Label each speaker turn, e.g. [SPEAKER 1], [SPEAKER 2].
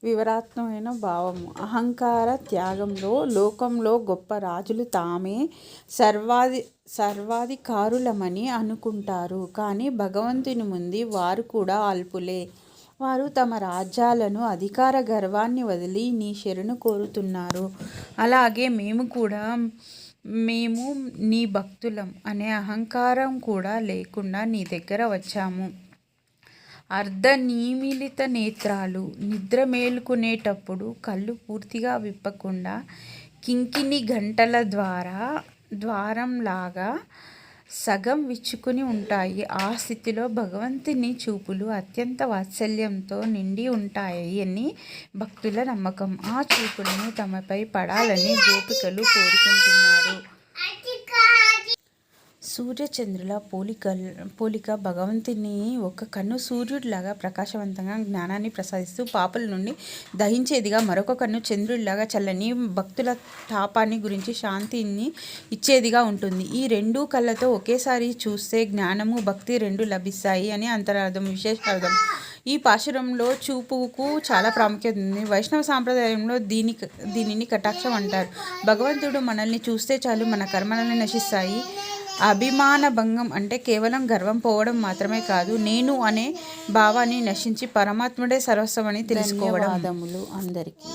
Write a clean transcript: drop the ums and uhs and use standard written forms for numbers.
[SPEAKER 1] వివరాత్మకమైన భావము. అహంకార త్యాగంలో లోకంలో గొప్ప రాజులు తామే సర్వాధికారులమని అనుకుంటారు. కానీ భగవంతుని ముందు వారు కూడా అల్పులే. వారు తమ రాజ్యాలను, అధికార గర్వాన్ని వదిలి నీ శరణు కోరుతున్నారు. అలాగే మేము నీ భక్తులం అనే అహంకారం కూడా లేకుండా నీ దగ్గర వచ్చాము. అర్ధనిమీలిత నేత్రాలు, నిద్ర మేలుకునేటప్పుడు కళ్ళు పూర్తిగా విప్పకుండా కింకిణి గంటల ద్వారంలాగా సగం విచ్చుకుని ఉంటాయి. ఆ స్థితిలో భగవంతుని చూపులు అత్యంత వాత్సల్యంతో నిండి ఉంటాయి అని భక్తుల నమ్మకం. ఆ చూపులను తమపై పడాలని గోపికలు కోరుకుంటున్నారు. సూర్యచంద్రుల పోలిక. భగవంతుని ఒక కన్ను సూర్యుడిలాగా ప్రకాశవంతంగా జ్ఞానాన్ని ప్రసాదిస్తూ పాపల నుండి దహించేదిగా, మరొక కన్ను చంద్రుడిలాగా చల్లని భక్తుల తాపాన్ని గురించి శాంతిని ఇచ్చేదిగా ఉంటుంది. ఈ రెండు కళ్ళతో ఒకేసారి చూస్తే జ్ఞానము, భక్తి రెండు లభిస్తాయి అని అంతరార్థం. విశేషార్థం: ఈ పాశురంలో చూపుకు చాలా ప్రాముఖ్యత ఉంది. వైష్ణవ సాంప్రదాయంలో దీనిని కటాక్షం అంటారు. భగవంతుడు మనల్ని చూస్తే చాలు మన కర్మలన్నీ నశిస్తాయి. అభిమాన భంగం అంటే కేవలం గర్వం పోవడం మాత్రమే కాదు, నేను అనే భావాన్ని నశించి పరమాత్ముడే సర్వస్వమని తెలుసుకోవడం. ధన్యవాదములు అందరికీ.